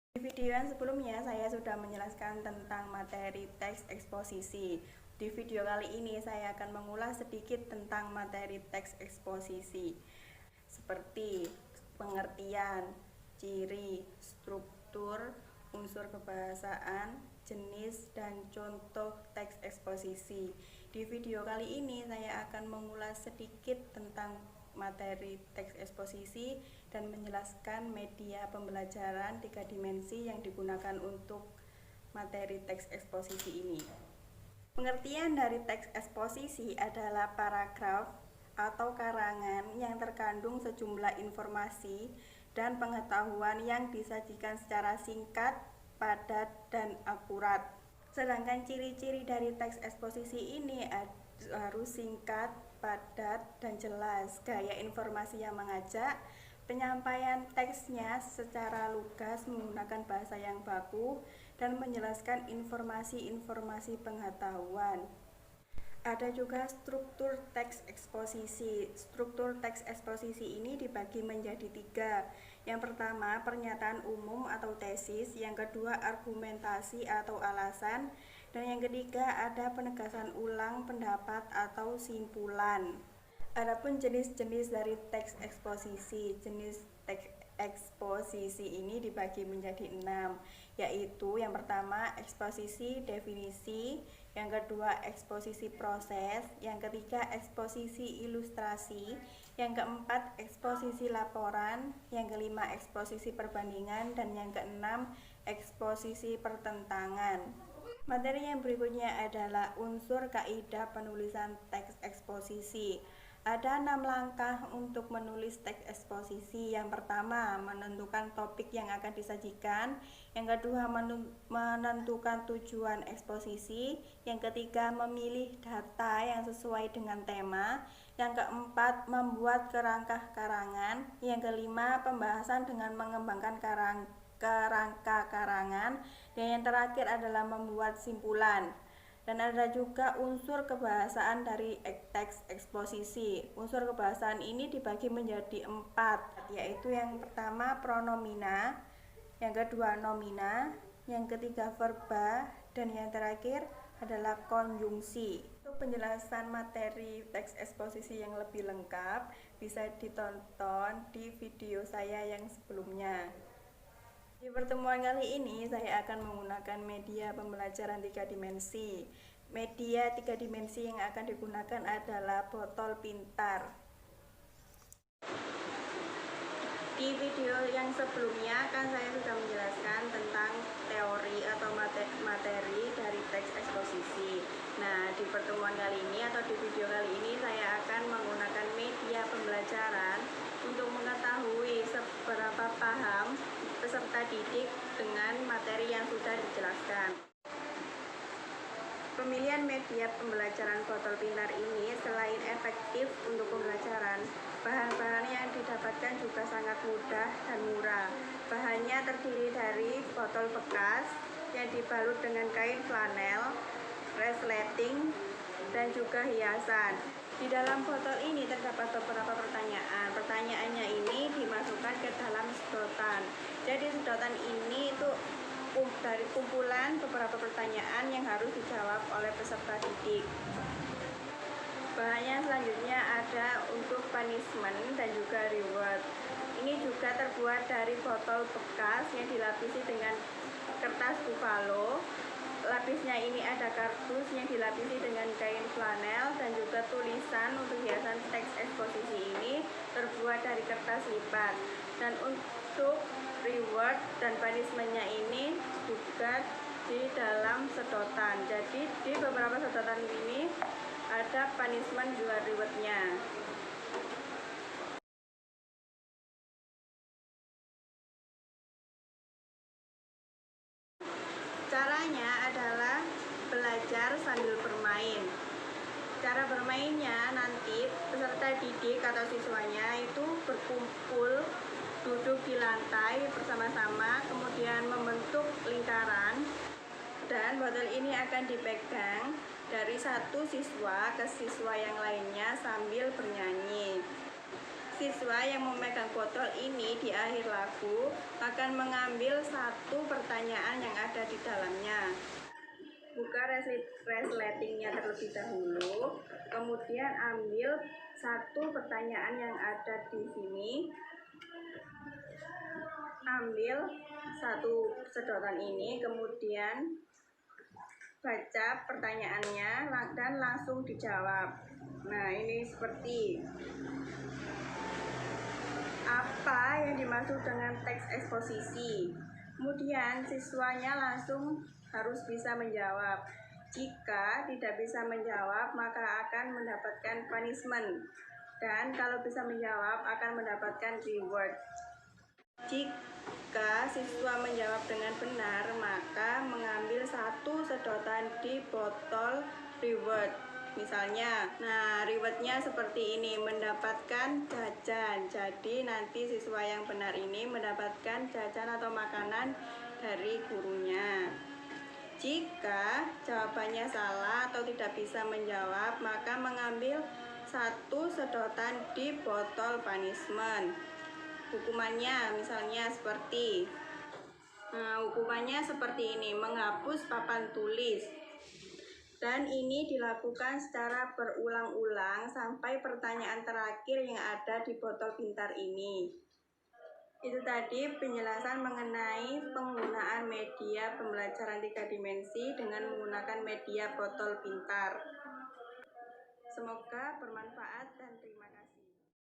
Di video yang sebelumnya saya sudah menjelaskan tentang materi teks eksposisi. Di video kali ini saya akan mengulas sedikit tentang materi teks eksposisi, seperti pengertian, ciri, struktur, unsur kebahasaan, jenis, dan contoh teks eksposisi. Di video kali ini saya akan mengulas sedikit tentang materi teks eksposisi dan menjelaskan media pembelajaran 3 dimensi yang digunakan untuk materi teks eksposisi ini. Pengertian dari teks eksposisi adalah paragraf atau karangan yang terkandung sejumlah informasi dan pengetahuan yang disajikan secara singkat, padat, dan akurat. Sedangkan ciri-ciri dari teks eksposisi ini harus singkat, padat, dan jelas, gaya informasi yang mengajak, penyampaian teksnya secara lugas menggunakan bahasa yang baku, dan menjelaskan informasi-informasi pengetahuan. Ada juga struktur teks eksposisi. Struktur teks eksposisi ini dibagi menjadi 3. Yang pertama, pernyataan umum atau tesis. Yang kedua, argumentasi atau alasan. Dan yang ketiga, ada penegasan ulang pendapat atau simpulan. Adapun jenis-jenis dari teks eksposisi. Jenis teks eksposisi ini dibagi menjadi 6, yaitu yang pertama eksposisi definisi, yang kedua eksposisi proses, yang ketiga eksposisi ilustrasi, yang keempat eksposisi laporan, yang kelima eksposisi perbandingan, dan yang keenam eksposisi pertentangan. Materi yang berikutnya adalah unsur kaidah penulisan teks eksposisi. Ada 6 langkah untuk menulis teks eksposisi. Yang pertama, menentukan topik yang akan disajikan. Yang kedua, menentukan tujuan eksposisi. Yang ketiga, memilih data yang sesuai dengan tema. Yang keempat, membuat kerangka karangan. Yang kelima, pembahasan dengan mengembangkan kerangka karangan. Dan yang terakhir adalah membuat simpulan. Dan ada juga unsur kebahasaan dari teks eksposisi. Unsur kebahasaan ini dibagi menjadi 4, yaitu yang pertama pronomina, yang kedua nomina, yang ketiga verba, dan yang terakhir adalah konjungsi. Untuk penjelasan materi teks eksposisi yang lebih lengkap, bisa ditonton di video saya yang sebelumnya. Di pertemuan kali ini saya akan menggunakan media pembelajaran 3 dimensi. Media 3 dimensi yang akan digunakan adalah botol pintar. Di video yang sebelumnya kan saya sudah menjelaskan tentang teori atau materi dari teks eksposisi. Nah, di pertemuan kali ini atau di video kali ini saya akan menggunakan media pembelajaran untuk mengetahui seberapa paham peserta didik dengan materi yang sudah dijelaskan. Pemilihan media pembelajaran botol pintar ini selain efektif untuk pembelajaran, bahan-bahan yang didapatkan juga sangat mudah dan murah. Bahannya terdiri dari botol bekas yang dibalut dengan kain flanel, resleting, dan juga hiasan. Di dalam botol ini terdapat beberapa pertanyaan. Pertanyaannya ini dimasukkan ke dalam sedotan. Jadi sedotan ini itu dari kumpulan beberapa pertanyaan yang harus dijawab oleh peserta didik. Bahannya selanjutnya ada untuk punishment dan juga reward. Ini juga terbuat dari botol bekas yang dilapisi dengan kertas buffalo. Lapisnya ini ada kardus yang dilapisi dengan kain flanel, dan juga tulisan untuk hiasan teks eksposisi ini terbuat dari kertas lipat. Dan untuk reward dan punishmentnya ini juga di dalam sedotan. Jadi di beberapa sedotan ini ada punishment juga rewardnya. Caranya adalah belajar sambil bermain. Cara bermainnya nanti peserta didik atau siswanya itu berkumpul, duduk di lantai bersama-sama, kemudian membentuk lingkaran, dan botol ini akan dipegang dari satu siswa ke siswa yang lainnya sambil bernyanyi. Siswa yang memegang botol ini di akhir lagu akan mengambil satu pertanyaan yang ada di dalamnya. Buka resletingnya terlebih dahulu, kemudian ambil satu pertanyaan yang ada di sini, ambil satu sedotan ini, kemudian baca pertanyaannya dan langsung dijawab. Nah, ini seperti apa yang dimaksud dengan teks eksposisi. Kemudian siswanya langsung harus bisa menjawab. Jika tidak bisa menjawab, maka akan mendapatkan punishment. Dan kalau bisa menjawab, akan mendapatkan reward. Jika siswa menjawab dengan benar, maka mengambil satu sedotan di botol reward. Misalnya, nah rewardnya seperti ini, mendapatkan jajan. Jadi nanti siswa yang benar ini mendapatkan jajan atau makanan dari gurunya. Jika jawabannya salah atau tidak bisa menjawab, maka mengambil satu sedotan di botol punishment. Hukumannya misalnya seperti hukumannya seperti ini, menghapus papan tulis. Dan ini dilakukan secara berulang-ulang sampai pertanyaan terakhir yang ada di botol pintar ini. Itu tadi penjelasan mengenai penggunaan media pembelajaran 3 dimensi dengan menggunakan media botol pintar. Semoga bermanfaat dan terima kasih.